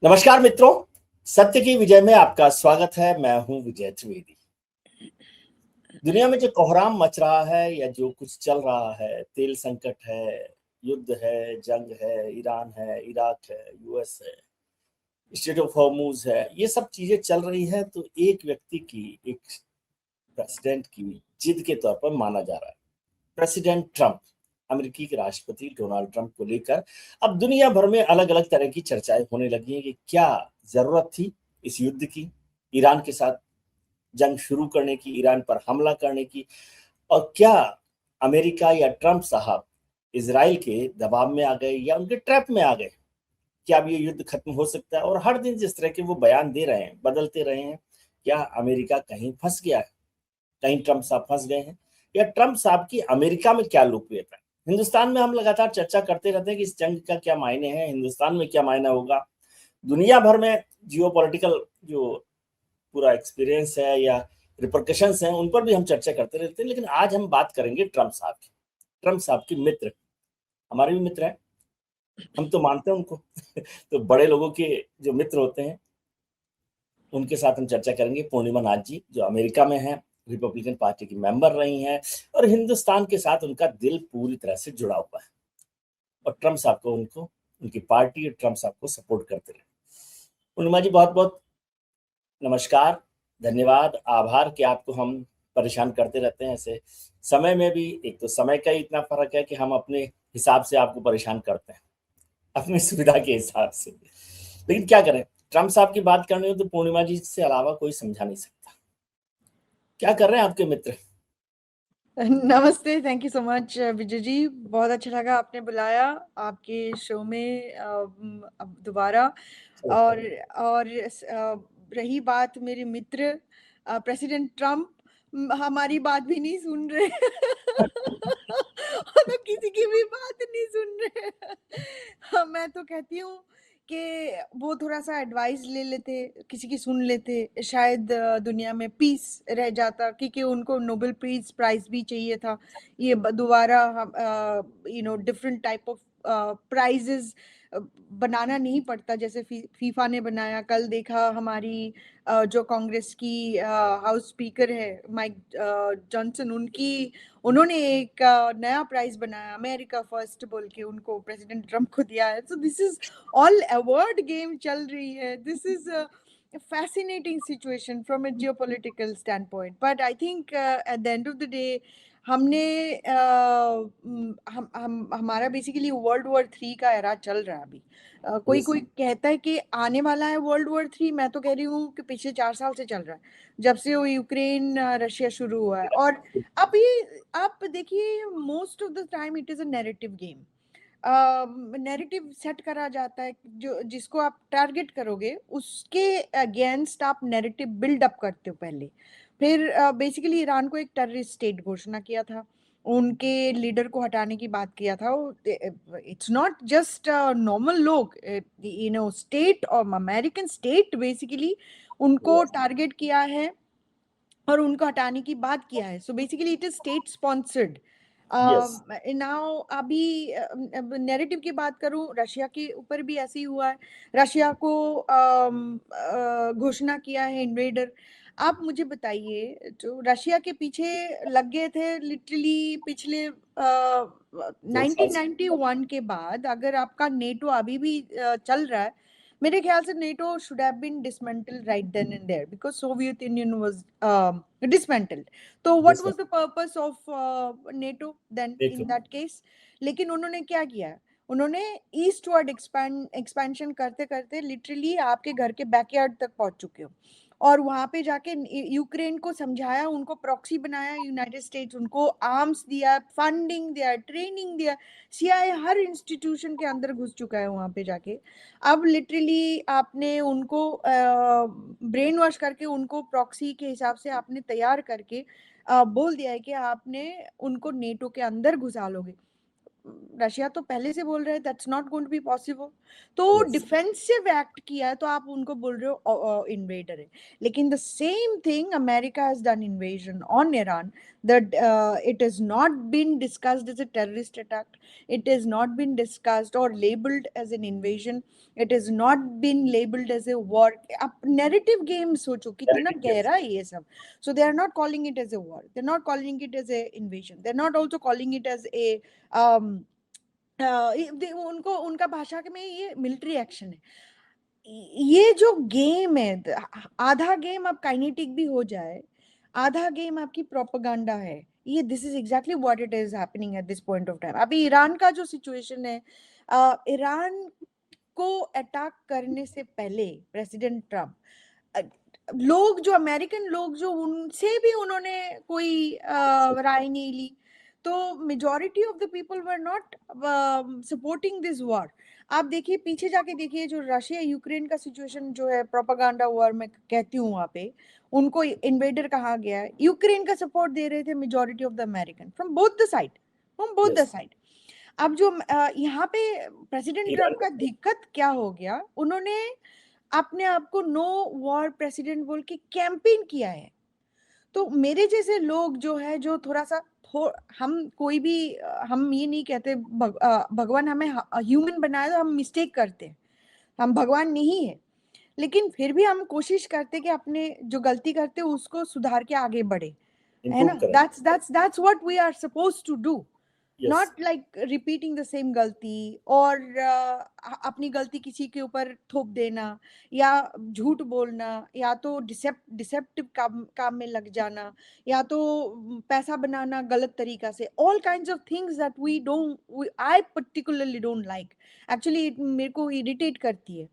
नमस्कार मित्रों, सत्य की विजय में आपका स्वागत है। मैं हूं विजय त्रिवेदी। दुनिया में जो कोहराम मच रहा है या जो कुछ चल रहा है, तेल संकट है, युद्ध है, जंग है, ईरान है, इराक है, यूएस है, स्टेट ऑफ हॉर्मूज है, ये सब चीजें चल रही है तो एक व्यक्ति की, एक प्रेसिडेंट की जिद के तौर पर माना जा रहा है। प्रेसिडेंट ट्रंप, अमेरिकी के राष्ट्रपति डोनाल्ड ट्रंप को लेकर अब दुनिया भर में अलग अलग तरह की चर्चाएं होने लगी हैं कि क्या जरूरत थी इस युद्ध की, ईरान के साथ जंग शुरू करने की, ईरान पर हमला करने की, और क्या अमेरिका या ट्रंप साहब इसराइल के दबाव में आ गए या उनके ट्रैप में आ गए। क्या अब ये युद्ध खत्म हो सकता है? और हर दिन जिस तरह के वो बयान दे रहे हैं, बदलते रहे हैं, क्या अमेरिका कहीं फंस गया है, कहीं ट्रंप साहब फंस गए हैं, या ट्रंप साहब की अमेरिका में क्या लोकप्रियता है? हिंदुस्तान में हम लगातार चर्चा करते रहते हैं कि इस जंग का क्या मायने हैं, हिंदुस्तान में क्या मायना होगा, दुनिया भर में जियोपॉलिटिकल जो पूरा एक्सपीरियंस है या रिपरकशंस हैं उन पर भी हम चर्चा करते रहते हैं। लेकिन आज हम बात करेंगे ट्रंप साहब की, ट्रंप साहब की मित्र, हमारे भी मित्र हैं, हम तो मानते हैं उनको तो बड़े लोगों के जो मित्र होते हैं उनके साथ हम चर्चा करेंगे। पूर्णिमा नाथ जी जो अमेरिका में हैं, रिपब्लिकन पार्टी की मेंबर रही हैं और हिंदुस्तान के साथ उनका दिल पूरी तरह से जुड़ा हुआ है, और ट्रंप साहब को, उनको, उनकी पार्टी और ट्रंप साहब को सपोर्ट करते रहे। पूर्णिमा जी बहुत बहुत नमस्कार, धन्यवाद, आभार कि आपको हम परेशान करते रहते हैं ऐसे समय में भी। एक तो समय का ही इतना फर्क है कि हम अपने हिसाब से आपको परेशान करते हैं, अपनी सुविधा के हिसाब से। लेकिन क्या करें, ट्रंप साहब की बात करनी हो तो पूर्णिमा जी से अलावा कोई समझा नहीं सकता। क्या कर रहे हैं आपके मित्र? नमस्ते, thank you so much Vijay ji. बहुत अच्छा लगा आपने बुलाया आपके शो में अब दोबारा। और रही बात मेरे मित्र प्रेसिडेंट ट्रम्प, हमारी बात भी नहीं सुन रहे वो तो किसी की भी बात नहीं सुन रहे हाँ, मैं तो कहती हूँ कि वो थोड़ा-सा एडवाइस ले लेते, किसी की सुन लेते, शायद दुनिया में पीस रह जाता, क्योंकि उनको नोबेल पीस प्राइज़ भी चाहिए था। ये दोबारा हम डिफरेंट टाइप ऑफ प्राइजेस बनाना नहीं पड़ता, जैसे फीफा ने बनाया। कल देखा हमारी जो कांग्रेस की हाउस स्पीकर है माइक जॉनसन, उन्होंने एक नया प्राइज बनाया, अमेरिका फर्स्ट बोल के, उनको प्रेसिडेंट ट्रम्प को दिया है। So this is all award game चल रही है। This is a fascinating situation from a geopolitical standpoint, but I think at the end of the day हमने हमारा बेसिकली वर्ल्ड वॉर 3 का एरा चल रहा है अभी। कोई कोई कहता है कि आने वाला है वर्ल्ड वॉर 3, मैं तो कह रही हूँ कि पिछले 4 साल से चल रहा है, जब से वो यूक्रेन रशिया शुरू हुआ है। और अब ये आप देखिए, most of the time it is a narrative game. Narrative set करा जाता है, जो जिसको आप टारगेट करोगे उसके अगेंस्ट आप नैरेटिव बिल्ड अप करते हो पहले। फिर बेसिकली ईरान को एक टेररिस्ट स्टेट घोषणा किया था, उनके लीडर को हटाने की बात किया था। इट्स नॉट जस्ट नॉर्मल लोग, स्टेट और अमेरिकन स्टेट बेसिकली उनको टारगेट किया है और उनको हटाने की बात किया है। So basically it is state sponsored. Now अभी नैरेटिव की बात करूं, रशिया के ऊपर भी ऐसे ही हुआ है। रशिया को घोषणा किया है इन्वेडर। आप मुझे बताइए, जो रशिया के पीछे लग गए थे लिटरली पिछले 1991 के बाद, अगर आपका नेटो अभी भी चल रहा है, मेरे ख्याल से NATO should have been dismantled right then and there, because Soviet Union was dismantled. So what was the purpose of NATO then in that case? लेकिन उन्होंने क्या किया? उन्होंने ईस्टवर्ड एक्सपेंशन करते करते लिटरली आपके घर के बैकयार्ड तक पहुंच चुके हो, और वहां पे जाके यूक्रेन को समझाया, उनको प्रॉक्सी बनाया यूनाइटेड स्टेट्स, उनको आर्म्स दिया, फंडिंग दिया, ट्रेनिंग दिया। CIA हर इंस्टीट्यूशन के अंदर घुस चुका है वहां पे जाके। अब लिटरली आपने उनको ब्रेन वॉश करके, उनको प्रॉक्सी के हिसाब से आपने तैयार करके बोल दिया है कि आपने उनको नेटो के अंदर घुसा लोगे। रशिया तो पहले से बोल रहे हैं that's not going to be possible, तो डिफेंसिव एक्ट किया है तो आप उनको बोल रहे हो इन्वेडर है। लेकिन the same thing America has done invasion on Iran, that it has not been discussed as a terrorist attack, it has not been discussed or labeled as an invasion, it has not been labeled as a war। अब narrative game सोचो कितना गहरा है ये सब। So they are not calling it as a war, they're not calling it as a invasion, they're not also calling it as a उनको उनका भाषा में ये मिलिट्री एक्शन है। ये जो गेम है, आधा गेम अब काइनेटिक भी हो जाए, आधा गेम आपकी प्रोपेगेंडा है, ये this is exactly what it is happening at this point of time. अभी ईरान का जो सिचुएशन है, ईरान को अटैक करने से पहले प्रेसिडेंट ट्रम्प, लोग जो अमेरिकन लोग जो उनसे भी उन्होंने कोई राय नहीं ली, तो majority of the people were not supporting this war. आप देखिए पीछे जाके देखिए जो रशिया यूक्रेन का सिचुएशन जो है, प्रोपेगेंडा वॉर मैं कहती हूँ, वहां पे उनको इन्वेडर कहा गया है, यूक्रेन का सपोर्ट दे रहे थे majority of the American from both the side, from both the side. अब जो यहाँ पे प्रेसिडेंट ट्रम्प का दिक्कत क्या हो गया, उन्होंने अपने आप को नो वॉर प्रेसिडेंट बोल के कैंपेन किया है। तो मेरे जैसे लोग जो है, जो थोड़ा सा हम कोई भी हम ये नहीं कहते भगवान हमें ह्यूमन बनाया तो हम मिस्टेक करते हैं, हम भगवान नहीं है, लेकिन फिर भी हम कोशिश करते कि अपने जो गलती करते हैं उसको सुधार के आगे बढ़े, है ना। that's what we are supposed to do, not like repeating the same गलती, और अपनी गलती किसी के ऊपर थोप देना, या झूठ बोलना, या तो डिसेप्टिव काम में लग जाना, या तो पैसा बनाना गलत तरीका से, all kinds of things that I particularly don't like, actually मेरे को irritate करती है।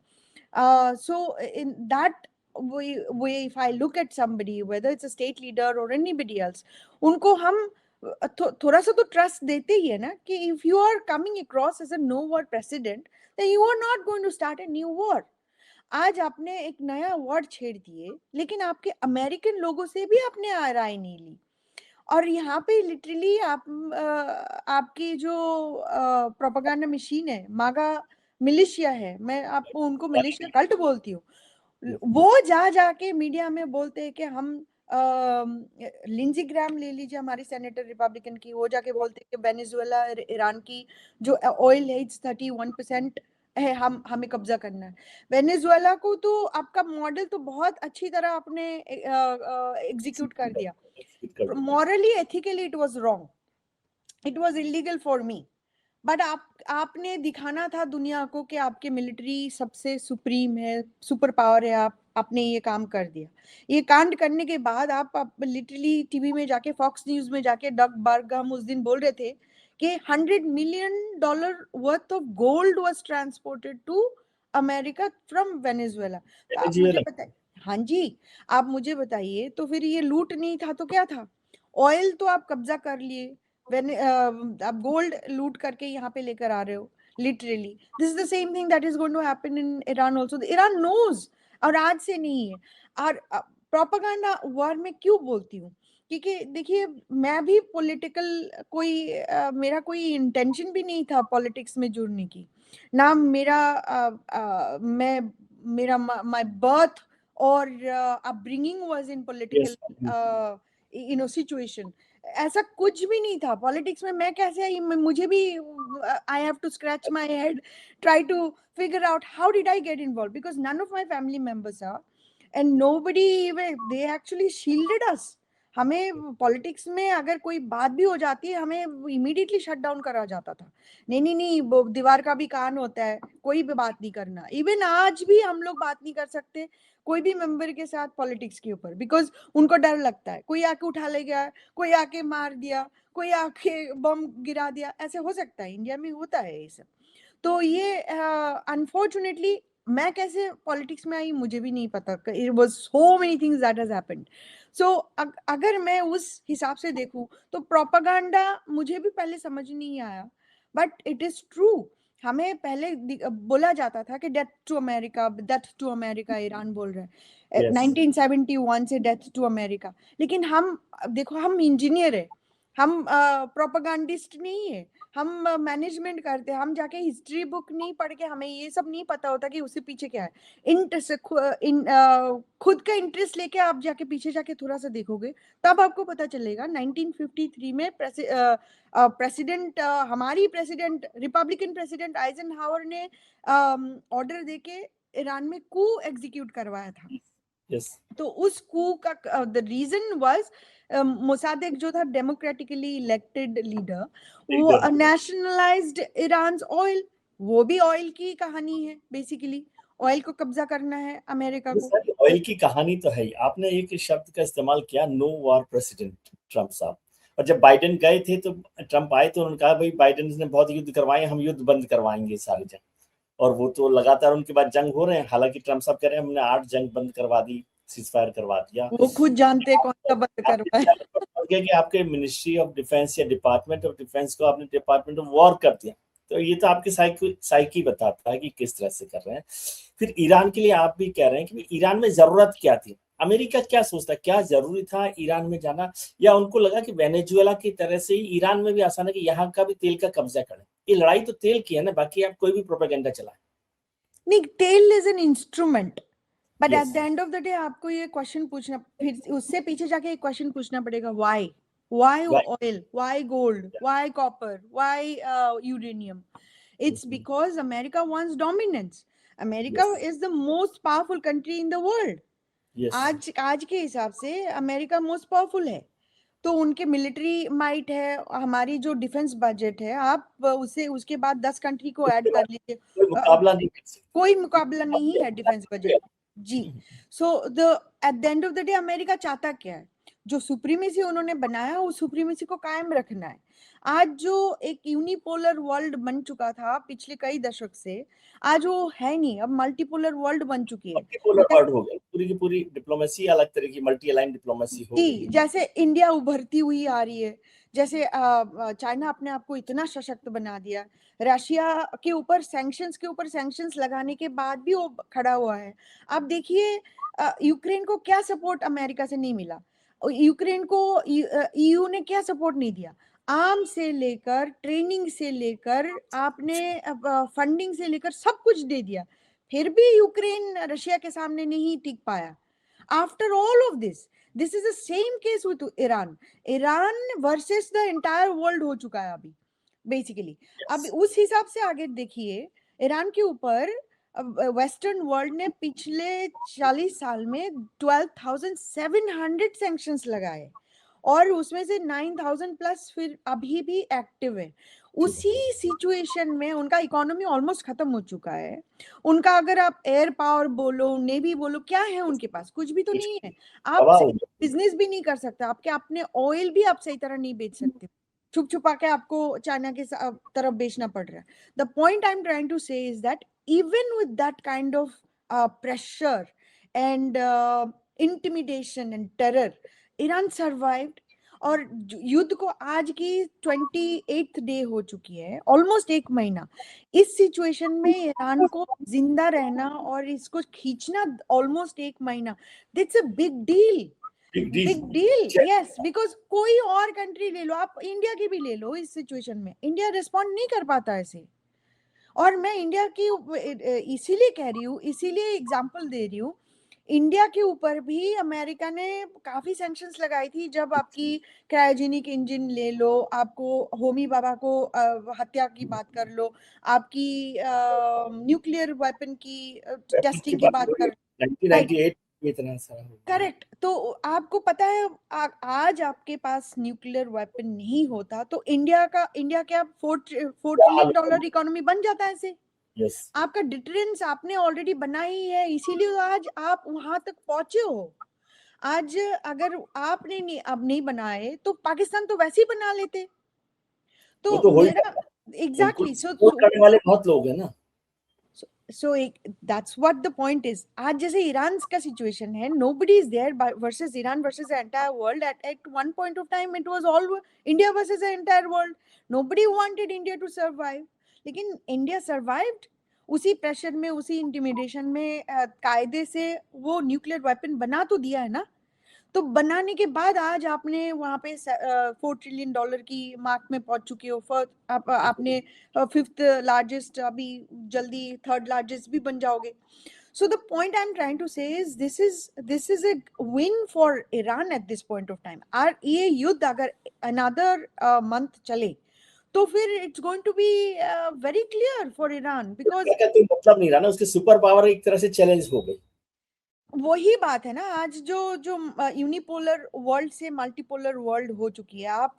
So in that way, if I look at somebody, whether it's a state leader or anybody else, उनको हम थोड़ा सा तो ट्रस्ट देते ही है ना, कि if you are coming across as a no war president, then you are not going to start a new war। आज आपने एक नया वॉर छेड़ दिए, लेकिन आपके अमेरिकन लोगों से भी आपने राय नहीं ली, और यहाँ पे लिटरली आपकी जो प्रोपेगेंडा मशीन है, मागा मिलिशिया है, मैं आपको उनको मिलिशिया कल्ट बोलती हूँ, वो जाके मीडिया में बोलते हैं कि हम लिंजी ग्राम ले लीजिए, हमारी सेनेटर रिपब्लिकन की, वो जाके बोलते हैं कि वेनेजुएला ईरान की जो ऑयल है 31% है, हमें कब्जा करना है वेनेजुएला को। तो आपका मॉडल तो बहुत अच्छी तरह आपने एग्जीक्यूट कर दिया, morally ethically it was wrong, it was illegal for me, but आपने दिखाना था दुनिया को कि आपके मिलिट्री सबसे सुप्रीम है, सुपर पावर है, आपने ये काम कर दिया। ये कांड करने के बाद आप लिटरली टीवी में जाके, फॉक्स न्यूज में जाके, डग बर्गम उस दिन बोल रहे थे कि $100 million worth of gold was transported to America from Venezuela. तो आप मुझे बताइए, हाँ जी, आप मुझे बताइए, तो फिर ये लूट नहीं था तो क्या था? ऑयल तो आप कब्जा कर लिए, आप गोल्ड लूट करके यहाँ पे लेकर आ रहे हो, literally this is the same thing that is going to happen in Iran also. Iran knows, और आज से नहीं है। और प्रोपेगेंडा वॉर में क्यों बोलती हूँ, क्योंकि देखिए मैं भी पॉलिटिकल मेरा कोई इंटेंशन भी नहीं था पॉलिटिक्स में जुड़ने की, ना मेरा माय बर्थ और upbringing was in political situation, ऐसा कुछ भी नहीं था। पॉलिटिक्स में मैं कैसे आई, मुझे भी I have to scratch my head, try to figure out how did I get involve, because none of my family members are and nobody, they actually shielded us. हमें पॉलिटिक्स में अगर कोई बात भी हो जाती है, हमें इमीडिएटली शट डाउन करा जाता था, नहीं, दीवार का भी कान होता है, कोई भी बात नहीं करना। इवन आज भी हम लोग बात नहीं कर सकते कोई भी मेंबर के साथ पॉलिटिक्स के ऊपर, बिकॉज उनको डर लगता है, कोई आके उठा ले गया, कोई आके मार दिया, कोई आके बम गिरा दिया, ऐसे हो सकता है, इंडिया में होता है ये सब। तो ये अनफॉर्चुनेटली मैं कैसे पॉलिटिक्स में आई मुझे भी नहीं पता, it was so many things that has happened. So अगर मैं उस हिसाब से देखूं तो प्रोपेगेंडा मुझे भी पहले समझ नहीं आया, बट इट इज ट्रू। हमें पहले बोला जाता था कि डेथ टू अमेरिका, ईरान बोल रहा है 1971 से डेथ टू अमेरिका, लेकिन हम देखो, हम इंजीनियर है, हम प्रोपेगेंडिस्ट नहीं है, हम मैनेजमेंट करते हैं, हम जाके हिस्ट्री बुक नहीं पढ़ के हमें ये सब नहीं पता होता कि उसके पीछे क्या है। खुद का इंटरेस्ट लेके आप जाके पीछे जाके थोड़ा सा देखोगे तब आपको पता चलेगा 1953 में प्रेसिडेंट हमारी प्रेसिडेंट रिपब्लिकन प्रेसिडेंट आइजनहावर ने ऑर्डर देके ईरान में कू एग्जीक्यूट करवाया था। yes. तो उस कू का द रीजन वाज मोसादेक जो था डेमोक्रेटिकली इलेक्टेड लीडर, वो नेशनलाइज्ड ईरान ऑयल, वो भी ऑयल की कहानी है बेसिकली, ऑयल को कब्जा करना है अमेरिका को। सर ऑयल की कहानी तो है ही। आपने एक शब्द का इस्तेमाल किया, नो वॉर प्रेसिडेंट ट्रम्प साहब, और जब बाइडेन गए थे तो ट्रम्प आए तो उन्होंने कहा भाई बाइडेन ने बहुत युद्ध करवाए, हम युद्ध बंद करवाएंगे सारी जंग, और वो तो लगातार उनके बाद जंग हो रहे हैं। हालांकि ट्रम्प साहब कह रहे हैं हमने 8 जंग बंद करवा दी, सीज फायर करवा दिया। वो खुद जानते कौन सा बंद करवाया। कि आपके मिनिस्ट्री ऑफ डिफेंस या डिपार्टमेंट ऑफ डिफेंस को आपने डिपार्टमेंट ऑफ वॉर कर दिया, तो ये तो आपकी साइकी बताता है कि किस तरह से कर रहे हैं। फिर ईरान के लिए आप भी कह रहे हैं कि ईरान में जरूरत क्या थी, अमेरिका क्या सोचता, क्या जरूरी था ईरान में जाना, या उनको लगा कि वेनेजुएला की तरह से ही ईरान में भी आसान है कि यहाँ का भी तेल का कब्जा करें। ये लड़ाई तो तेल की है ना, बाकी आप कोई भी प्रोपेगेंडा चलाएं। नहीं, तेल is an instrument, but at Yes. The end of the day आपको ये क्वेश्चन पूछना, फिर उससे पीछे जाके एक क्वेश्चन पूछना पड़ेगा, why Right. oil, why gold, why copper, why uranium? It's because America wants dominance. America Yes. is the most powerful country in the world. Yes. आज के हिसाब से अमेरिका मोस्ट पावरफुल है, तो उनके मिलिट्री माइट है, हमारी जो डिफेंस बजट है, आप उसे उसके बाद 10 कंट्री को ऐड कर लीजिए, कोई मुकाबला नहीं कर सकते। कोई मुकाबला नहीं है डिफेंस बजट जी। So the at the end of the day America चाहता क्या है, जो सुप्रीमेसी उन्होंने बनाया उस सुप्रीमेसी को कायम रखना है। आज जो एक यूनिपोलर वर्ल्ड बन चुका था पिछले कई दशक से, आज वो है नहीं, अब मल्टीपोलर वर्ल्ड बन चुकी है। मल्टीपोलर वर्ल्ड हो गया, पूरी की पूरी डिप्लोमेसी अलग तरह की मल्टी अलाइन डिप्लोमेसी हो गई। जैसे इंडिया उभरती हुई आ रही है, जैसे चाइना अपने आप को इतना सशक्त बना दिया, रशिया के ऊपर सैंक्शंस लगाने के बाद भी वो खड़ा हुआ है। आप देखिए यूक्रेन को क्या सपोर्ट अमेरिका से नहीं मिला, यूक्रेन को ईयू ने क्या सपोर्ट नहीं दिया, आर्म से लेकर ट्रेनिंग से लेकर आपने फंडिंग से लेकर सब कुछ दे दिया, फिर भी यूक्रेन रशिया के सामने नहीं टिक पाया। After all of this is the same case with Iran. Iran versus the entire world हो चुका है अभी बेसिकली। अब उस हिसाब से आगे देखिए, ईरान के ऊपर वेस्टर्न वर्ल्ड ने पिछले 40 साल में 12,700 सैंक्शंस लगाए, और उसमें से 9,000 प्लस फिर अभी भी एक्टिव है। उसी सिचुएशन में उनका इकोनॉमी ऑलमोस्ट खत्म हो चुका है। उनका अगर आप एयर पावर बोलो, नेवी बोलो, क्या है उनके पास? कुछ भी तो नहीं है। आप बिजनेस भी नहीं कर सकते, आपके अपने ऑयल भी आप सही तरह नहीं बेच सकते, छुप छुपा के आपको चाइना के तरफ बेचना पड़ रहा है। The point I am trying to say is that even with that kind of pressure and intimidation and terror, Iran survived. और युद्ध को आज की 28th डे हो चुकी है, ऑलमोस्ट 1 महीना। इस सिचुएशन में ईरान को जिंदा रहना और इसको खींचना ऑलमोस्ट 1 महीना, that's a big deal, big deal. Yes, because कोई और कंट्री ले लो, आप इंडिया की भी ले लो, इस सिचुएशन में इंडिया रिस्पॉन्ड नहीं कर पाता ऐसे। और मैं इंडिया की इसीलिए कह रही हूँ, इसीलिए एग्जांपल दे रही हूँ, इंडिया के ऊपर भी अमेरिका ने काफी सैंक्शंस लगाई थी। जब आपकी क्रायोजेनिक इंजन ले लो, आपको होमी बाबा को हत्या की बात कर लो, आपकी न्यूक्लियर वेपन की टेस्टिंग की बात कर, 1998 में इतना सारा हो गया। करेक्ट। तो आपको पता है आज आपके पास न्यूक्लियर वेपन नहीं होता तो इंडिया क्या $4 ट्रिलियन इकोनॉमी बन जाता है ऐसे। Yes. आपका डिटरेंस आपने ऑलरेडी बनाई है, इसीलिए तो आज आप वहां तक पहुंचे हो। आज अगर आपने नहीं अब नहीं बनाए तो पाकिस्तान तो वैसे ही बना लेते। वो तो तो हो ही मेरा जाता है। एग्जैक्टली सपोर्ट करने वाले बहुत लोग हैं ना। so that's what the point is। आज जैसे ईरान का सिचुएशन है, nobody is there versus Iran versus the entire world। at one point of time it was all India versus the entire world। nobody wanted India to survive, लेकिन India survived। उसी pressure में, उसी intimidation में कायदे से वो nuclear weapon बना तो दिया है ना। तो बनाने के बाद आज आपने वहां पे $4 ट्रिलियन की मार्क में पहुंच चुके हो। आपने 5th लार्जेस्ट, अभी जल्दी 3rd लार्जेस्ट भी बन जाओगे। So the point I'm trying to say is this is a win for Iran at this point of time. और ये युद्ध अगर another month चले तो फिर it's going to be very clear for Iran, because का कोई मतलब नहीं रहा ना, उसके सुपर पावर एक तरह से चैलेंज हो गई। वही बात है ना, आज जो जो यूनिपोलर वर्ल्ड से मल्टीपोलर वर्ल्ड हो चुकी है। आप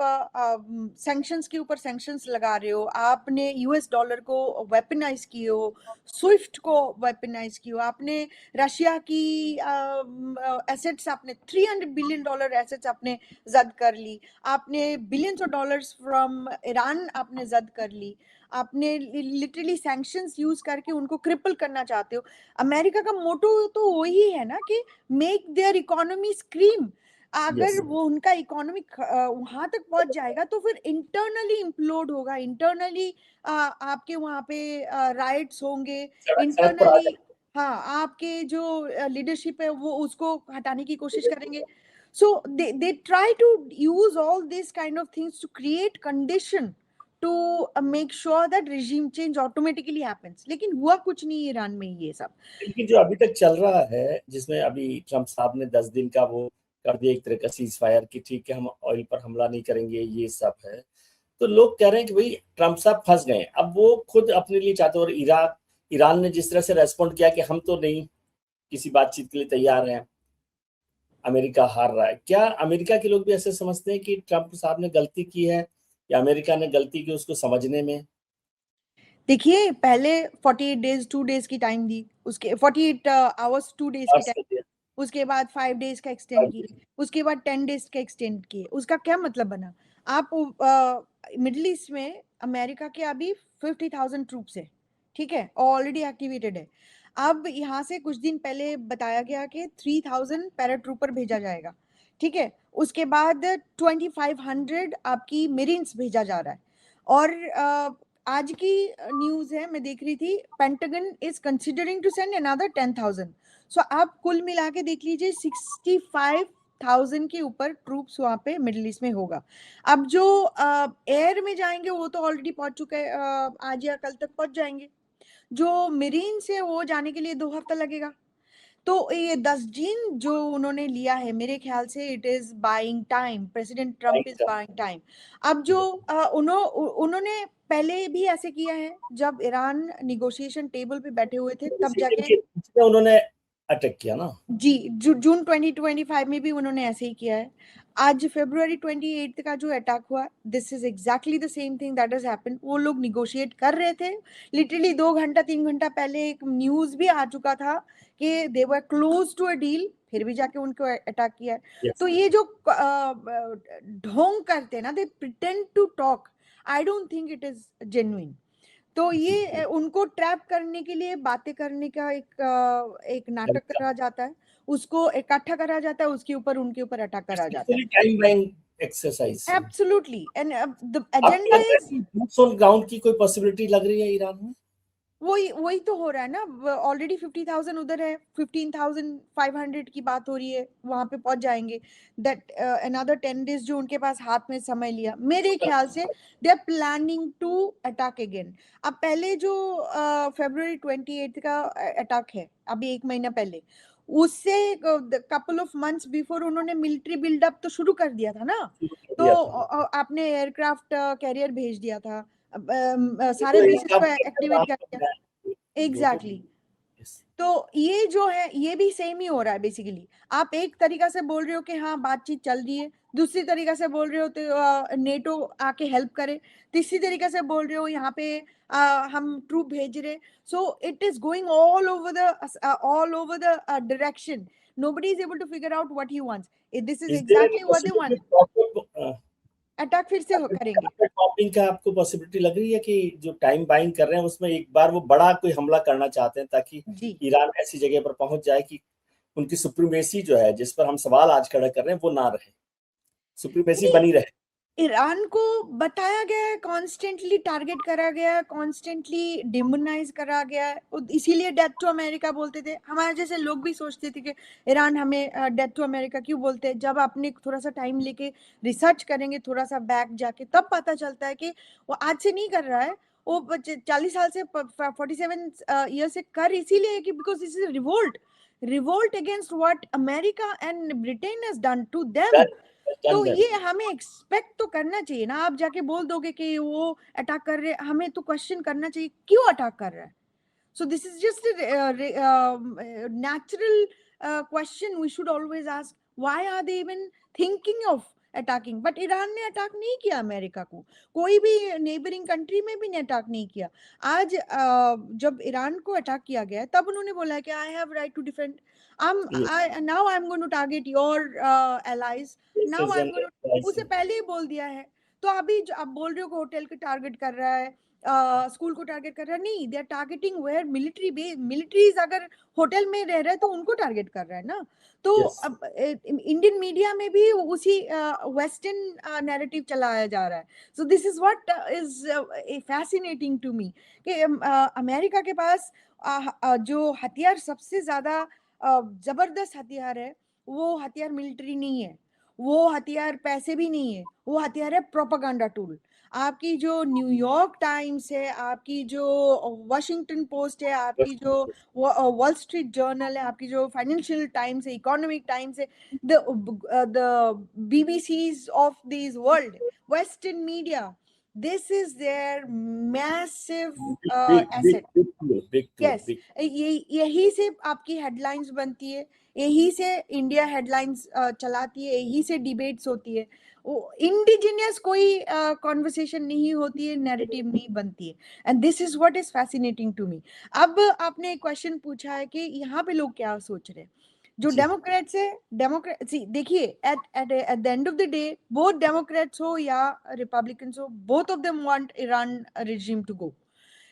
सैंक्शंस के ऊपर सैंक्शंस लगा रहे हो, आपने यूएस डॉलर को वेपनाइज किए हो, स्विफ्ट को वेपनाइज किए हो, आपने रशिया की एसेट्स, आपने $300 बिलियन एसेट्स आपने जब्त कर ली, आपने billions of dollars from Iran आपने जब्त कर ली, आपने लिटरली सैंक्शंस यूज करके उनको क्रिपल करना चाहते हो। अमेरिका का मोटो तो वही है ना कि मेक देयर इकोनॉमी स्क्रीम। अगर Yes. वो उनका इकोनॉमी वहां तक पहुंच जाएगा तो फिर इंटरनली इम्प्लोड होगा, इंटरनली आपके वहां पे राइट्स होंगे, सड़क पर आ इंटरनली जाए। हाँ आपके जो लीडरशिप है वो उसको हटाने की कोशिश करेंगे। so they try to use all these kind of things to create condition to make sure that regime change automatically happens, लेकिन हुआ कुछ नहीं ईरान में ये सब। लेकिन जो अभी तक चल रहा है, जिसमें अभी ट्रम्प साहब ने 10 दिन का वो कर दिया एक तरह का सीज फायर कि ठीक है हम ऑयल पर हमला नहीं करेंगे, ये सब है। तो लोग कह रहे हैं कि भाई ट्रम्प साहब फंस गए। अब वो खुद अपने लिए चाहते हैं, और ईरान ने जिस तरह से रेस्पॉन्ड किया कि हम तो नहीं किसी बातचीत के लिए तैयार हैं, अमेरिका हार रहा है। क्या अमेरिका के लोग भी ऐसे समझते हैं कि ट्रम्प साहब ने गलती की है या अमेरिका ने गलती की उसको समझने में? देखिए पहले 48 डेज 2 डेज की टाइम दी, उसके 48 आवर्स 2 डेज की टाइम, उसके बाद 5 डेज का एक्सटेंड किए, उसके बाद 10 डेज का एक्सटेंड किए। उसका क्या मतलब बना? आप मिडिल ईस्ट में अमेरिका के अभी 50,000 ट्रूप्स है, ठीक है, ऑलरेडी एक्टिवेटेड है। अब यहाँ से कुछ दिन पहले बताया गया कि 3000 पैराट्रूपर भेजा जाएगा, ठीक है। उसके बाद 2500 आपकी मेरिन्स भेजा जा रहा है। और आज की न्यूज है, मैं देख रही थी, Pentagon is considering to send another 10,000। सो आप कुल मिला के देख लीजिए 65,000 के ऊपर ट्रूप्स वहां पे मिडिल ईस्ट में होगा। अब जो एयर में जाएंगे वो तो ऑलरेडी पहुंच चुके हैं, आज या कल तक पहुंच जाएंगे। जो मेरीन से वो जाने के लिए 2 हफ्ता लगेगा। तो ये 10 दिन जो उन्होंने लिया है, मेरे ख्याल से it is buying time, president Trump is buying time. अब जो उन्होंने पहले भी ऐसे किया है, जब ईरान निगोशिएशन टेबल पे बैठे हुए थे तब जाके उन्होंने अटैक किया ना जी, जून 2025 में भी उन्होंने ऐसे ही किया है। आज February 28 का जो अटैक हुआ, this is exactly the same thing that has happened. वो लोग निगोशिएट कर रहे थे, लिटरली 2 घंटा 3 घंटा पहले एक न्यूज भी आ चुका था कि दे वर क्लोज टू अ डील, फिर भी जाके उनको अटैक किया है। yes. तो ये जो ढोंग करते हैं ना, they pretend to talk, I don't think it is genuine. तो ये उनको ट्रैप करने के लिए बातें करने का एक नाटक करा जाता है, उसको इकट्ठा करा जाता है, उसके ऊपर उनके ऊपर अटैक करा जाता है। Time buying exercise. Absolutely, and the agenda is boots on ground की कोई पॉसिबिलिटी लग रही है ईरान में? वही वही तो हो रहा है ना। ऑलरेडी 50,000 उधर है, 15,500 की बात हो रही है, वहां पे पहुंच जाएंगे। दैट अनदर 10 डेज जो उनके पास हाथ में समय लिया, मेरे ख्याल से they are planning to attack again. अब पहले जो February 28 का अटैक है, अभी 1 महीना पहले, उससे कपल ऑफ मंथ्स बिफोर उन्होंने मिलिट्री बिल्डअप तो शुरू कर दिया था ना। तो आपने एयरक्राफ्ट कैरियर भेज दिया था, सारे बेसिस को एक्टिवेट कर दिया। एग्जैक्टली तो ये जो है ये भी सेम ही हो रहा है बेसिकली। आप एक तरीका से बोल रहे हो कि हाँ बातचीत चल रही है, दूसरी तरीका से बोल रहे हो तो नेटो आके हेल्प करे, तीसरी तरीका से बोल रहे हो यहाँ पे हम ट्रूप भेज रहे। So it is going all over the direction. nobody is able to figure out what he wants. This is exactly what they want. Attack फिर से करेंगे। टॉपिंग का आपको पॉसिबिलिटी लग रही है कि जो टाइम बाइंग कर रहे हैं उसमें एक बार वो बड़ा कोई हमला करना चाहते हैं ताकि ईरान ऐसी जगह पर पहुंच जाए कि उनकी सुप्रीमेसी जो है, जिस पर हम सवाल आज खड़ा कर रहे हैं, वो ना रहे, सुप्रीमेसी बनी रहे। ईरान को बताया गया है, कॉन्स्टेंटली टारगेट करा गया है, कॉन्स्टेंटली डिमोनाइज करा गया है, इसीलिए डेथ टू अमेरिका बोलते थे। हमारे जैसे लोग भी सोचते थे कि ईरान हमें डेथ टू अमेरिका क्यों बोलते हैं। जब आपने थोड़ा सा टाइम लेके रिसर्च करेंगे, थोड़ा सा बैक जाके, तब पता चलता है कि वो आज से नहीं कर रहा है, वो 40 साल से 47 ईयर से कर इसीलिए कि because this is revolt, revolt against what America and Britain has done to them. तो Done. ये हमें एक्सपेक्ट तो करना चाहिए ना। आप जाके बोल दोगे कि वो अटैक कर रहे, हमें तो क्वेश्चन करना चाहिए क्यों अटैक कर रहा है। So this is just a natural question we should always ask. Why are they even thinking of attacking? But Iran ने अटैक नहीं किया अमेरिका को, कोई भी नेबरिंग कंट्री में भी ने अटैक नहीं किया। आज जब ईरान को अटैक किया गया तब उन्होंने बोला है कि I have right to defend, now I'm going to target your allies, now This is I'm an going to, उसे uprising. पहले ही बोल दिया है। तो अभी आप बोल रहे हो कि होटल को टारगेट कर रहा है, स्कूल को टारगेट कर रहा है, नहीं, they are targeting where military base, militaries अगर होटल में रह रहे हैं तो उनको टारगेट कर रहा है ना। तो Yes. अब इंडियन मीडिया में भी उसी वेस्टर्न नैरेटिव चलाया जा रहा है। So this is what is fascinating to me कि अमेरिका के पास जो हथियार सबसे ज्यादा जबरदस्त हथियार है, वो हथियार मिलिट्री नहीं है, वो हथियार पैसे भी नहीं है, वो हथियार है प्रोपागेंडा टूल। आपकी जो न्यूयॉर्क टाइम्स है, आपकी जो वाशिंगटन पोस्ट है, आपकी जो वॉल स्ट्रीट जर्नल है, आपकी जो फाइनेंशियल टाइम्स है, इकोनॉमिक टाइम्स है, the BBCs of this world, western media, this is their massive asset. Big tool, yes, big. यही से आपकी हेडलाइंस बनती है, यही से इंडिया हेडलाइंस चलाती है, यही से डिबेट्स होती है। इंडिजिनियस कोई कॉन्वर्सेशन नहीं होती है, नैरेटिव नहीं बनती है। And this is what is fascinating to me. अब आपने एक क्वेश्चन पूछा है कि यहाँ पे लोग क्या सोच रहे हैं। जो जी. डेमोक्रेट्स है, डेमोक्रेसी देखिए, at the end of the day, both democrats हो या रिपब्लिकन्स हो, both of them want Iran regime to go,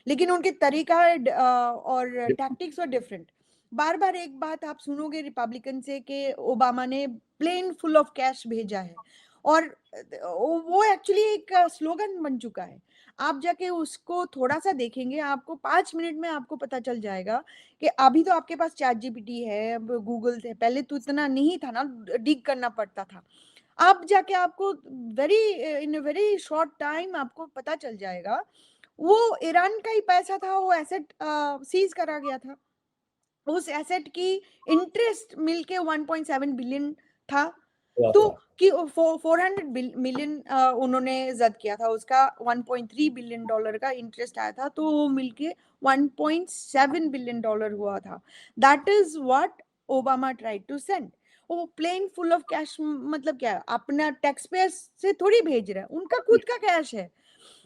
लेकिन उनके तरीका और टैक्टिक्स और डिफरेंट। बार बार एक बात आप सुनोगे रिपब्लिकन से कि ओबामा ने प्लेन फुल ऑफ कैश भेजा है, और वो एक्चुअली एक स्लोगन बन चुका है। आप जाके उसको थोड़ा सा देखेंगे, आपको 5 मिनट में आपको पता चल जाएगा कि अभी तो आपके पास चैट जीपीटी है, गूगल है, पहले तो इतना नहीं था ना, डिग करना पड़ता था। अब जाके आपको very in a very short time आपको पता चल जाएगा वो ईरान का ही पैसा था, वो एसेट सीज करा गया था, उस एसेट की इंटरेस्ट मिलके 1.7 बिलियन था। तो कि 400 मिलियन उन्होंने जब्त किया था, उसका 1.3 बिलियन डॉलर का इंटरेस्ट आया था, तो वो मिलके 1.7 बिलियन डॉलर हुआ था। That is what Obama tried to send. वो प्लेन फुल ऑफ कैश मतलब क्या है, अपना टैक्स पेयर से थोड़ी भेज रहा है, उनका खुद का कैश है।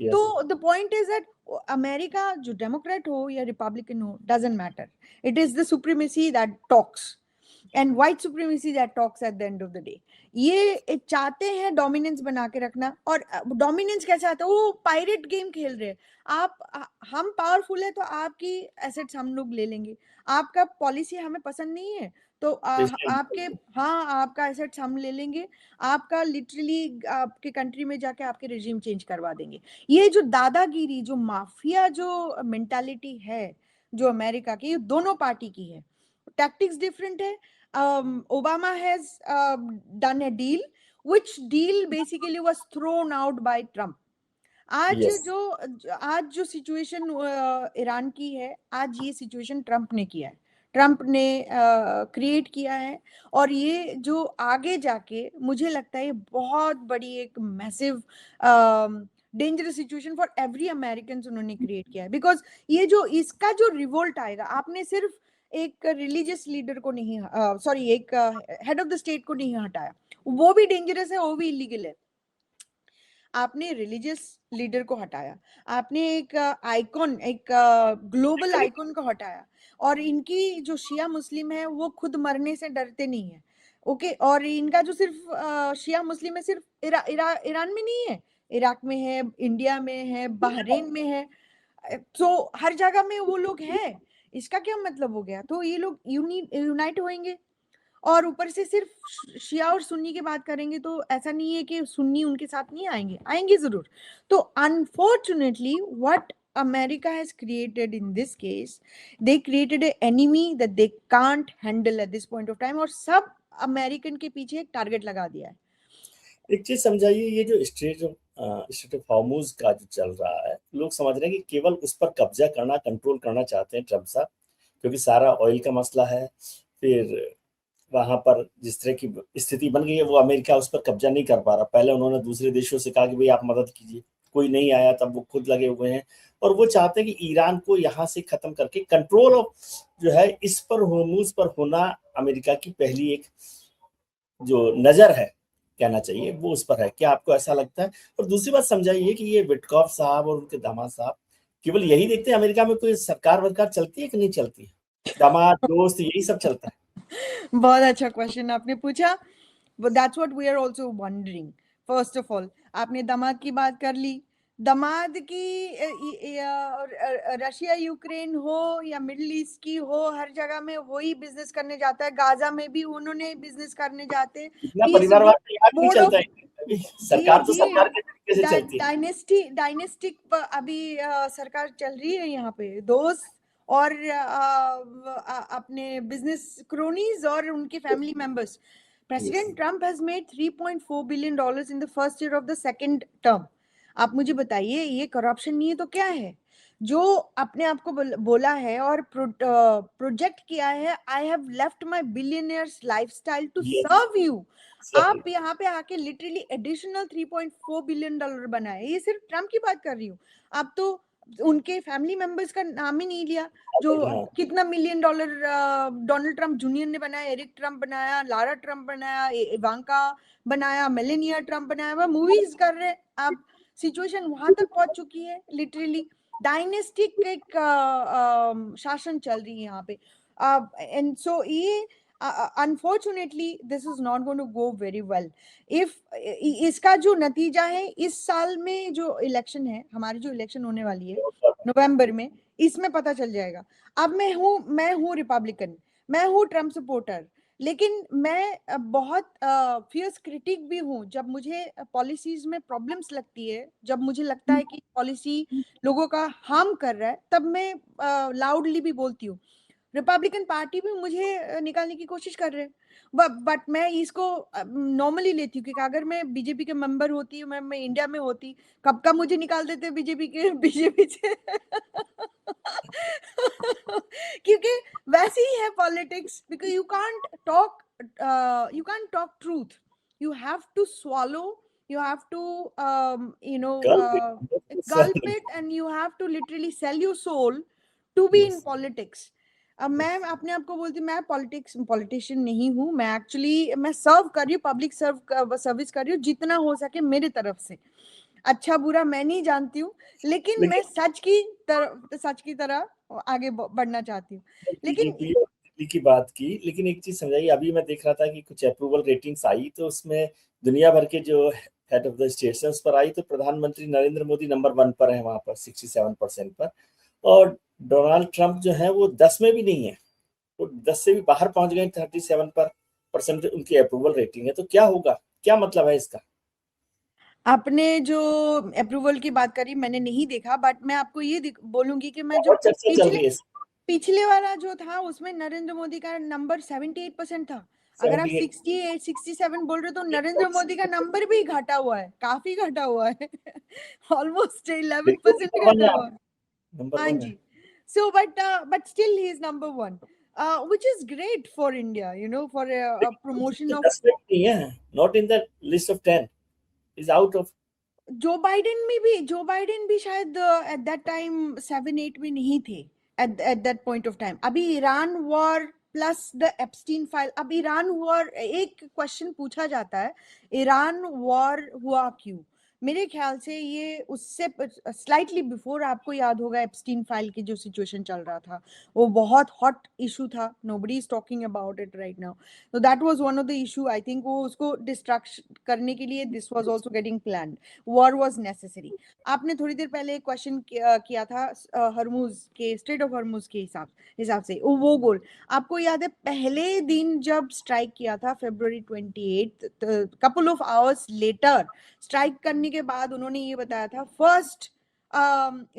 तो Yes. The point is that America जो डेमोक्रेट हो या रिपब्लिकन हो, doesn't matter, it is the supremacy that talks, and white supremacy that talks eight the end of the day. ये चाहते हैं डोमिनेंस बना के रखना, और डोमिनेंस कैसे आता है, वो पायरेट गेम खेल रहे हैं। हम पावरफुल है तो आपकी एसेट्स हम लोग ले लेंगे, आपका पॉलिसी हमें पसंद नहीं है तो आपके, हाँ, आपका एसेट्स हम ले लेंगे, आपका लिटरली आपके कंट्री में जाके आपके रिजीम चेंज करवा देंगे। ये जो दादागिरी, जो माफिया जो मेंटालिटी है जो अमेरिका की, ये दोनों पार्टी की है। टैक्टिक्स डिफरेंट है। Obama has done a deal, which deal basically was thrown out by Trump. आज Yes. जो सिचुएशन ईरान की है, आज ये सिचुएशन ट्रंप ने किया है, ट्रंप ने क्रिएट किया है। और ये जो आगे जाके मुझे लगता है बहुत बड़ी एक massive dangerous situation for every American उन्होंने क्रिएट किया है। बिकॉज ये जो इसका जो रिवोल्ट आएगा, आपने सिर्फ एक रिलीजियस लीडर को नहीं, सॉरी, एक हेड ऑफ द स्टेट को नहीं हटाया, वो भी डेंजरस है, वो भी इलीगल है। आपने रिलीजियस लीडर को हटाया, आपने एक आइकॉन, एक ग्लोबल आइकॉन को हटाया, और इनकी जो शिया मुस्लिम है वो खुद मरने से डरते नहीं है। ओके, और इनका जो सिर्फ शिया मुस्लिम है, सिर्फ ईरान में नहीं है, इराक में है, इंडिया में है, बहरीन में है, तो हर जगह में वो लोग हैं। इसका क्या मतलब हो गया, तो ये लोग यूनाइट होंगे, और ऊपर से सिर्फ शिया और सुन्नी की बात करेंगे तो ऐसा नहीं है कि सुन्नी उनके साथ नहीं आएंगे, आएंगे जरूर। तो unfortunately what America has created in this case, they created an enemy that they can't handle at this point of time, और सब अमेरिकन के पीछे एक टारगेट लगा दिया है। एक चीज समझाइए, ये जो स्ट्रेट ऑफ हॉर्मुज का जो चल रहा है, लोग समझ रहे हैं कि केवल उस पर कब्जा करना, कंट्रोल करना चाहते हैं ट्रम्प साहब, क्योंकि सारा ऑयल का मसला है। फिर वहां पर जिस तरह की स्थिति बन गई है, वो अमेरिका उस पर कब्जा नहीं कर पा रहा। पहले उन्होंने दूसरे देशों से कहा कि भाई आप मदद कीजिए, कोई नहीं आया, तब वो खुद लगे हुए हैं। और वो चाहते हैं कि ईरान को यहाँ से खत्म करके कंट्रोल ऑफ जो है इस पर, होर्मुज पर होना अमेरिका की पहली एक जो नजर है, कहना चाहिए, वो उस पर है। क्या आपको ऐसा लगता है? और दूसरी बात समझाइए कि ये विटकॉफ साहब और उनके दामाद साहब केवल यही देखते हैं अमेरिका में कोई सरकार वरकार चलती है कि नहीं चलती है? दामाद, दोस्त, यही सब चलता है। बहुत अच्छा क्वेश्चन आपने पूछा। That's what we are also wondering. First of all, आपने दामाद की बात कर ली। दामाद की रशिया यूक्रेन हो या मिडिल ईस्ट की हो, हर जगह में वही बिजनेस करने जाता है। गाजा में भी उन्होंने बिजनेस करने जाते। इतना पीसफुल परिवारवाद तो यहाँ भी नहीं बोर्ड ऑफ, चलता है। जी सरकार तो जी, सरकार के तरीके से चलती है। डायनेस्टिक अभी सरकार चल रही है यहाँ पे। दोस्त और अपने बिजनेस क्रोनीज और उनके family members. President Trump has made $3.4 billion in the first year of the second term. आप मुझे बताइए, ये करप्शन नहीं है तो क्या है? जो अपने आप को बोला है और प्रोजेक्ट किया है, I have left my billionaires lifestyle to serve you. आप यहाँ पे आके लिटरली एडिशनल $3.4 बिलियन बनाए। ये सिर्फ ट्रम्प की बात कर रही हूँ। आप तो उनके फैमिली मेंबर्स का नाम ही नहीं लिया, जो कितना $1 मिलियन डोनाल्ड ट्रम्प जूनियर ने बनाया, एरिक ट्रम्प बनाया, लारा ट्रम्प बनाया, इवांका बनाया, मेलेनिया ट्रम्प बनाया। वह मूवीज कर रहे। अब सिचुएशन वहां तक पहुंच चुकी है, लिटरली डायनेस्टिक एक शासन चल रही है यहाँ पे। एंड सो ये unfortunately this is not going to go very well. If इसका जो नतीजा है, इस साल में जो इलेक्शन है, हमारी जो इलेक्शन होने वाली है नवंबर में, इसमें पता चल जाएगा। अब मैं हूँ रिपब्लिकन, मैं हूँ ट्रम्प सपोर्टर, लेकिन मैं बहुत फियर्स क्रिटिक भी हूँ। जब मुझे पॉलिसीज में प्रॉब्लम्स लगती है, जब मुझे लगता है कि पॉलिसी लोगों का हार्म कर रहा है, तब मैं लाउडली भी बोलती हूँ। रिपब्लिकन पार्टी भी मुझे निकालने की कोशिश कर रहे हैं, बट मैं इसको नॉर्मली लेती हूँ, क्योंकि अगर मैं बीजेपी के मेंबर होती, मैं इंडिया में होती, कब का मुझे निकाल देते बीजेपी से क्योंकि वैसे ही है politics. Because you can't talk truth, you have to swallow, you have to gulp it, and you have to literally sell your soul to be in politics. अब मैं अपने आप को बोलती हूँ, मैं पॉलिटिशियन नहीं हूँ। मैं एक्चुअली मैं सर्व कर रही हूँ, पब्लिक सर्विस कर रही हूँ जितना हो सके मेरे तरफ से। अच्छा बुरा मैं नहीं जानती हूँ, लेकिन मैं सच की तरह आगे बढ़ना चाहती हूँ। लेकिन दिल्ली की बात की, लेकिन एक चीज समझाइए, अभी मैं देख रहा था कि कुछ अप्रूवल रेटिंग्स आई, तो उसमें दुनिया भर के जो हेड ऑफ द स्टेशन पर आई, तो प्रधानमंत्री नरेंद्र मोदी नंबर 1 पर है वहां पर 67% पर, और डोनाल्ड ट्रंप जो है वो 10 में भी नहीं है, वो 10 से भी बाहर पहुंच गए। 37% उनकी अप्रूवल रेटिंग है। तो क्या होगा, क्या मतलब है इसका? आपने जो अप्रूवल की बात करी मैंने नहीं देखा, बट मैं आपको ये बोलूंगी कि मैं जो चर्चा चल रही है। पिछले वाला जो था उसमें नरेंद्र मोदी का नंबर 78% था। अगर आप 68 67 बोल रहे हो, तो नरेंद्र मोदी का नंबर भी घटा हुआ है, काफी घटा हुआ है ऑलमोस्ट 11% घटा हुआ है। हाँ जी। So but still he is number 1, which is great for India, for a promotion of. Not in the list of 10, is out of. जो बाइडेन भी शायद एट दैट टाइम 7-8 में नहीं थे, at that point of time. अभी Iran war plus the Epstein file. अब Iran war, एक question पूछा जाता है, ईरान वॉर हुआ क्यों? मेरे ख्याल से ये उससे स्लाइटली बिफोर, आपको याद होगा एप्स्टीन फाइल की जो सिचुएशन चल रहा था, वो बहुत हॉट इशू था, nobody is talking about it right now, तो that was one of the issue. I think वो उसको डिस्ट्रैक्ट करने के लिए this was also getting planned, war was necessary. आपने थोड़ी देर पहले एक क्वेश्चन किया था हरमुज के, स्ट्रेट ऑफ हरमुज के हिसाब से वो गोल, आपको याद है पहले दिन जब स्ट्राइक किया था February 28, couple of hours later, strike करने के बाद उन्होंने ये बताया था फर्स्ट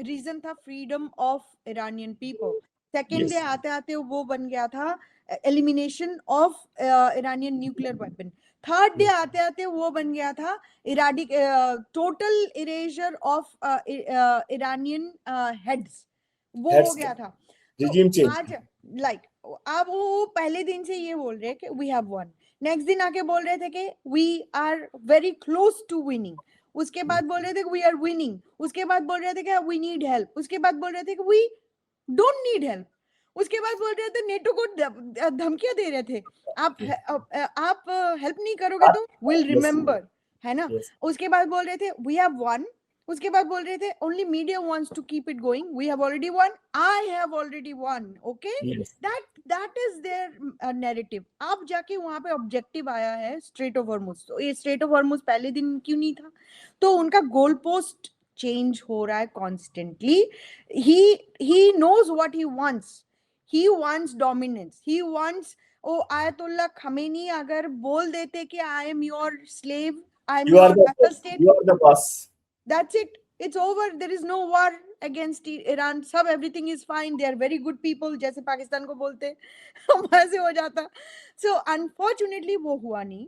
रीजन था freedom of Iranian people, second day आते आते वो बन गया था elimination of Iranian nuclear weapon, third day आते आते वो बन गया था total eraser of Iranian heads, वो हो गया था। तो आज अब वो पहले दिन से ये बोल रहे हैं कि वी हैव वन, नेक्स्ट दिन आके बोल रहे थे कि we are very close to winning, उसके बाद बोल रहे थे कि वी आर विनिंग, उसके बाद बोल रहे थे कि वी नीड हेल्प, उसके बाद बोल रहे थे कि वी डोंट नीड हेल्प, उसके बाद बोल रहे थे नेटो को धमकियां दे रहे थे, आप हेल्प नहीं करोगे तो विल रिमेम्बर, है ना। उसके बाद बोल रहे थे वी हैव वन, उसके बाद बोल रहे थे only media wants to keep it going, we have already won, I have already won, okay, that is their narrative. अब जाके वहां पे ऑब्जेक्टिव आया है स्ट्रेट ऑफ हॉर्मुज, तो ये स्ट्रेट ऑफ हॉर्मुज पहले दिन क्यों नहीं था, तो उनका गोल पोस्ट चेंज हो रहा है constantly, he knows what he wants dominance, he wants, ओ आयतुल्ला खमेनी अगर बोल देते कि I am your slave, I am your vassal state, you are the boss, that's it, it's over, there is no war against Iran, सब everything is fine, they are very good people, जैसे पाकिस्तान को बोलते वैसे हो जाता। so unfortunately वो हुआ नहीं,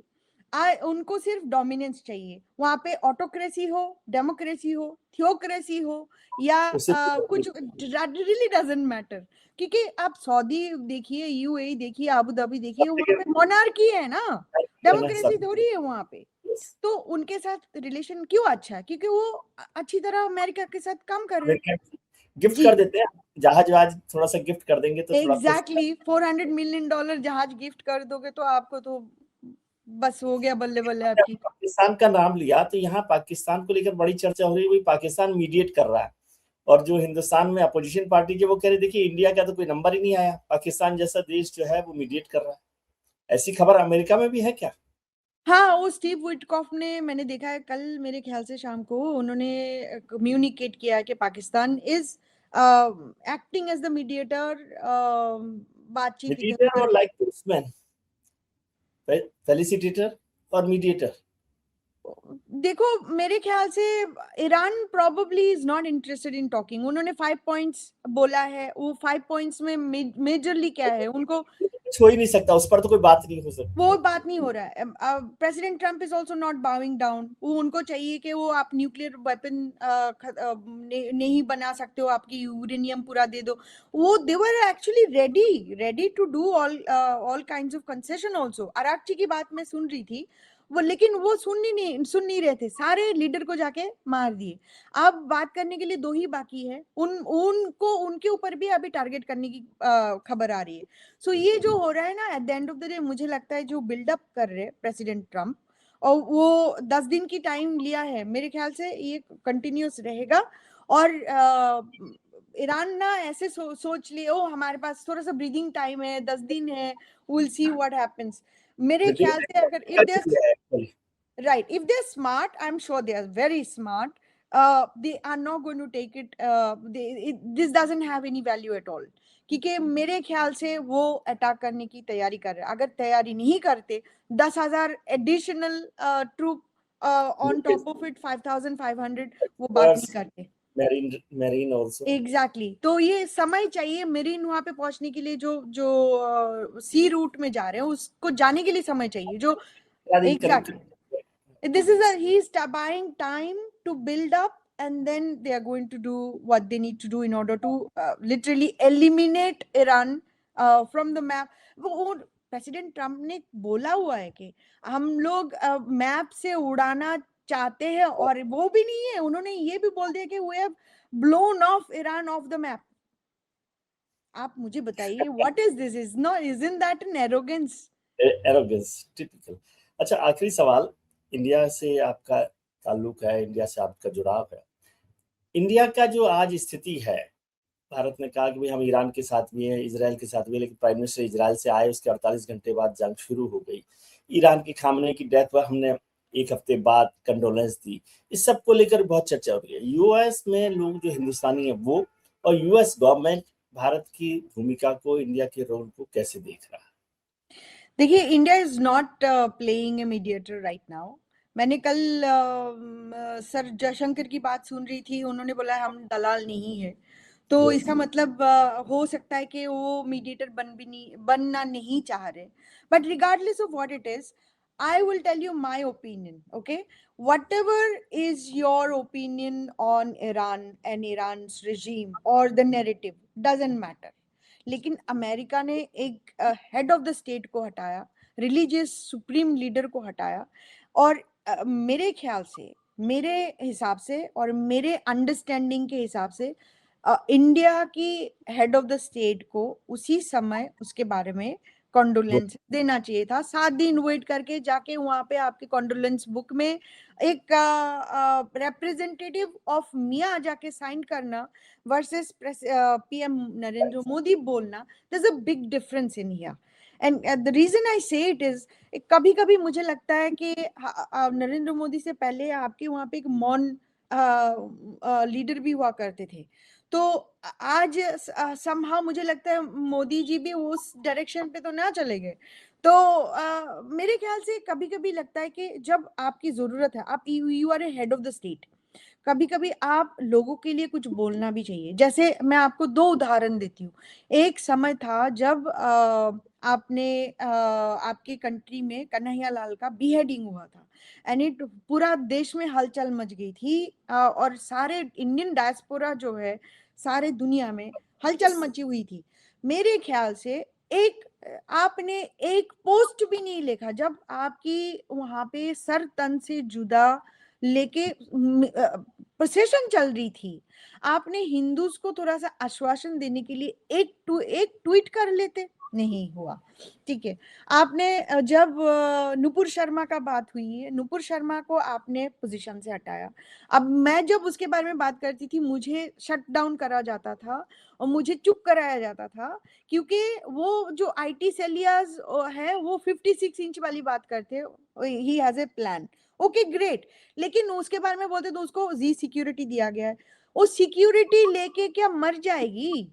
उनको सिर्फ डोमिनेंस चाहिए, वहां पे ऑटोक्रेसी हो, डेमोक्रेसी हो, थियोक्रेसी हो या कुछ, रियली डजंट मैटर, क्योंकि आप सऊदी देखिए, यूएई देखिए, अबू धाबी देखिए, वहां पे मोनार्की है ना, डेमोक्रेसी थोड़ी है वहां पे, तो उनके साथ रिलेशन क्यों अच्छा है, क्योंकि वो अच्छी तरह अमेरिका के साथ काम कर रहे हैं, गिफ्ट कर देते हैं, जहाज वहाज थोड़ा सा गिफ्ट कर देंगे तो एग्जैक्टली $400 मिलियन जहाज गिफ्ट कर दोगे तो आपको तो बस हो गया, बल्ले बल्ले आपकी। पाकिस्तान का नाम लिया तो यहाँ पाकिस्तान को लेकर बड़ी चर्चा हो रही है, पाकिस्तान मीडिएट कर रहा है, और जो हिंदुस्तान में अपोजिशन पार्टी के वो कह रहे देखिए इंडिया का तो कोई नंबर ही नहीं आया, पाकिस्तान जैसा देश जो है वो मीडिएट कर रहा है, ऐसी खबर अमेरिका में भी है क्या? हाँ, वो स्टीव विटकॉफ ने, मैंने देखा है कल मेरे ख्याल से शाम को, उन्होंने कम्युनिकेट किया है कि Pakistan is acting as the mediator, बातचीत और लाइक पोस्टमैन, फेलिसिटेटर और मीडिएटर। देखो मेरे ख्याल से Iran probably is not interested in talking, उन्होंने 5 पॉइंट्स बोला है, वो 5 पॉइंट्स में मेजरली क्या है, उनको हो ही नहीं सकता, उस पर तो कोई बात नहीं हो सकती, वो बात नहीं हो रहा है। President Trump is also not बाउइंग down, वो उनको चाहिए कि वो आप न्यूक्लियर वेपन नहीं बना सकते हो, आपकी यूरेनियम पूरा दे दो, वो they were actually ready to do all kinds of concession also. Araghchi की बात मैं सुन रही थी वो, लेकिन वो सुन नहीं रहे थे, सारे लीडर को जाके मार दिए। अब बात करने के लिए 2 ही बाकी है, उनको उनके ऊपर भी अभी टारगेट करने की खबर आ रही है। सो ये जो हो रहा है ना, eight the end of the day मुझे लगता है जो बिल्डअप कर रहे हैं प्रेसिडेंट ट्रम्प, और वो 10 दिन की टाइम लिया है, मेरे ख्याल से ये कंटिन्यूस रहेगा, और ईरान ना ऐसे सोच लिए ओ हमारे पास थोड़ा सा ब्रीदिंग टाइम है, 10 दिन है, विल सी व्हाट हैपेंस। मेरे ख्याल से अगर if they smart, I am sure they are very smart, they are not going to take it, this doesn't have any value at all, क्योंकि मेरे ख्याल से वो अटैक करने की तैयारी कर रहे हैं, अगर तैयारी नहीं करते 10,000 additional troop on top of it 5,500, वो बात नहीं करते, मेरीन आल्सो, एग्जैक्टली। तो ये समय चाहिए मेरीन वहां पे पहुंचने के लिए, जो सी रूट में जा रहे हैं उसको जाने के लिए समय चाहिए, जो exactly this is he is buying time to build up, and then they are going to do what they need to do in order to literally eliminate Iran from the map. वो president Trump ने बोला हुआ है कि हम लोग map से उड़ाना चाहते हैं, और वो भी नहीं है, उन्होंने ये भी बोल दिया कि we have blown off Iran off the map. आप मुझे बताइए what is this, isn't that an arrogance? Typical. अच्छा, आखिरी सवाल इंडिया से आपका ताल्लुक है, इंडिया से आपका जुड़ाव है। इंडिया का जो आज स्थिति है, भारत ने कहा कि भाई हम ईरान के साथ भी हैं, इजराइल के साथ भी, लेकिन प्राइम मिनिस्टर इजराइल से आए उसके 48 घंटे बाद जंग शुरू हो गई। ईरान की खामने की डेथ पर हमने एक हफ्ते बाद कंडोलेंस दी। इस सब को लेकर बहुत चर्चा हो रही है। यूएस में लोग जो हिंदुस्तानी है वो, और यूएस गवर्नमेंट भारत की भूमिका को, इंडिया के रोल को कैसे देख रहा है? देखिए, India is not playing a mediator right now. मैंने कल सर जयशंकर की बात सुन रही थी, उन्होंने बोला हम दलाल नहीं है, तो Yes. इसका मतलब हो सकता है कि वो मीडिएटर बनना नहीं चाह रहे। But regardless of what it is, I will tell you my opinion, okay? Whatever is your opinion on Iran and Iran's regime or the narrative, doesn't matter. लेकिन अमेरिका ने एक हेड ऑफ द स्टेट को हटाया, religious supreme leader को हटाया, और मेरे ख्याल से, मेरे हिसाब से और मेरे अंडरस्टैंडिंग के हिसाब से इंडिया की हेड ऑफ द स्टेट को उसी समय उसके बारे में कॉन्डोलेंस देना चाहिए था। 7 दिन वेट करके जाके वहां पे आपके कॉन्डोलेंस बुक में एक रिप्रेजेंटेटिव ऑफ मियाँ जाके साइन करना वर्सेस पीएम नरेंद्र मोदी बोलना, there's a big difference in here. And the reason I say it is, कभी कभी मुझे लगता है कि नरेंद्र मोदी से पहले आपके वहां पे एक मौन लीडर भी हुआ करते थे। तो आज somehow मुझे लगता है मोदी जी भी उस डायरेक्शन पे तो ना चले गए। तो मेरे ख्याल से कभी कभी लगता है कि जब आपकी जरूरत है, आप you are a head of the state, कभी कभी आप लोगों के लिए कुछ बोलना भी चाहिए। जैसे मैं आपको 2 उदाहरण देती हूँ। एक समय था जब आपके कंट्री में कन्हैया लाल का बीहेडिंग हुआ था, एंड इट पूरा देश में हलचल मच गई थी, और सारे इंडियन डायस्पोरा जो है, सारे दुनिया में हलचल मची हुई थी। मेरे ख्याल से एक आपने एक पोस्ट भी नहीं लिखा जब आपकी वहां पे सर तन से जुदा लेके प्रोसेशन चल रही थी। आपने हिंदूज को थोड़ा सा आश्वासन देने के लिए एक ट्वीट कर लेते, नहीं हुआ। ठीक है, आपने जब नुपुर शर्मा का बात हुई है, नुपुर शर्मा को आपने पोजीशन से हटाया। अब मैं जब उसके बारे में बात करती थी, मुझे शट डाउन करा जाता था और मुझे चुप कराया जाता था, क्योंकि वो जो आईटी सेलियास है वो 56 इंच वाली बात करते, he has a plan, okay great, लेकिन उसके बारे में बोलते तो उसको जी सिक्योरिटी दिया गया है। वो सिक्योरिटी लेके क्या मर जाएगी?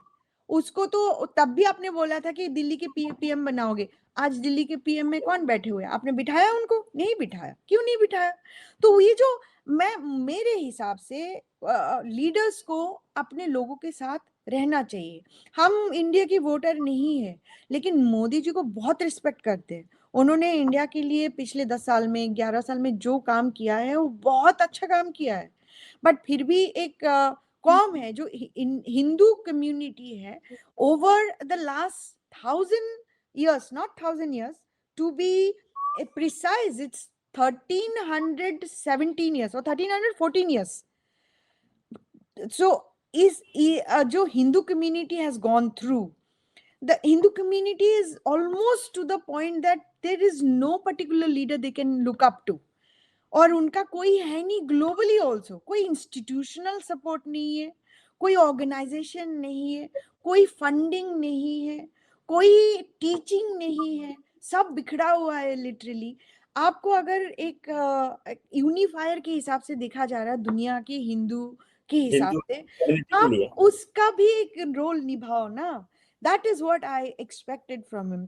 उसको तो तब भी आपने बोला था कि दिल्ली के पीएम बनाओगे। आज दिल्ली के पीएम में कौन बैठे हुए हैं? आपने बिठाया उनको? नहीं बिठाया। क्यों नहीं बिठाया? तो ये जो मेरे हिसाब से लीडर्स को अपने लोगों के साथ रहना चाहिए। हम इंडिया की वोटर नहीं है, लेकिन मोदी जी को बहुत रिस्पेक्ट करते हैं। उन्होंने इंडिया के लिए पिछले 10 साल में, 11 साल में जो काम किया है वो बहुत अच्छा काम किया है। बट फिर भी एक कौम है जो हिंदू कम्युनिटी है, over the last 1000 years, not 1000 years, to be precise, it's 1317 years or 1314 years. So जो Hindu community has gone through, the Hindu community is almost to the point that there is no particular leader they can look up to. और उनका कोई है नहीं globally also, कोई institutional support नहीं है, कोई ऑर्गेनाइजेशन नहीं है, कोई फंडिंग नहीं है, कोई टीचिंग नहीं है, सब बिखरा हुआ है लिटरली। आपको अगर एक यूनिफायर के हिसाब से देखा जा रहा है दुनिया के हिंदू के हिसाब हिंदू से, कम्युनिटी के आप लिए उसका भी एक रोल निभाओ ना। That is what I expected from him.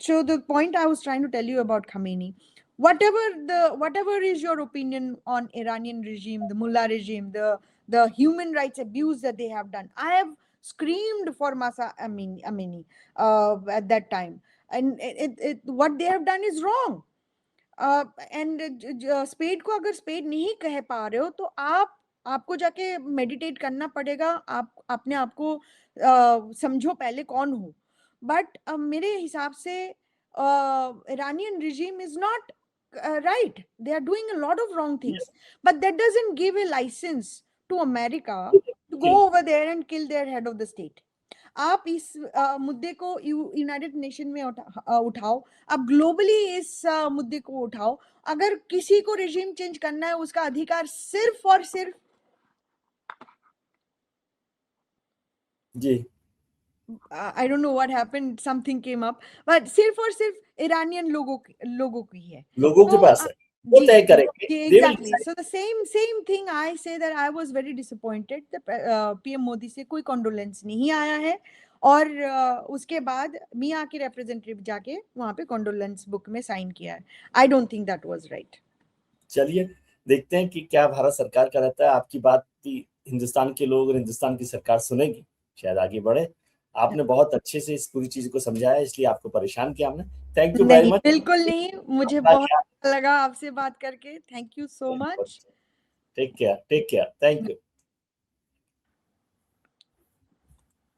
So the point I was trying to tell you about Khamenei, whatever is your opinion on Iranian regime, the mullah regime, the human rights abuse that they have done, I have screamed for Masa Amini at that time, and what they have done is wrong. And spade को अगर spade नहीं कह पा रहे हो तो आपको जाके मेडिटेट करना पड़ेगा, आप अपने आप को समझो पहले कौन हो। बट मेरे हिसाब से Iranian regime is not right. They are doing a lot of wrong things, but that doesn't give a license to America to go over there and kill their head of the state. आप इस मुद्दे को United nation में उठाओ, आप globally इस मुद्दे को उठाओ। अगर किसी को रेजिम चेंज करना है, उसका अधिकार सिर्फ और सिर्फ जी I don't know what happened, something came up, but सिर्फ और सिर्फ ईरानियन लोगों की है। लोगों के तो पास है, वो जी तय करेंगे। They will exactly. decide. So the same thing I say that I was very disappointed that PM Modi से कोई कॉन्डोलेंस नहीं आया है, और उसके बाद मियाँ के रिप्रेजेंटेटिव जाके वहां पे कॉन्डोलेंस बुक में साइन किया है। आई don't think that was right. चलिए देखते हैं कि क्या भारत सरकार का रहता है। आपकी बात की हिंदुस्तान के लोग और हिंदुस्तान की सरकार सुनेगी, शायद आगे बढ़े। आपने बहुत अच्छे से इस पूरी चीज को समझाया, इसलिए आपको परेशान किया हमने। थैंक यू वेरी नहीं, मच। बिल्कुल नहीं, मुझे बहुत अच्छा लगा आपसे बात करके। Thank you so much. Take care, thank you.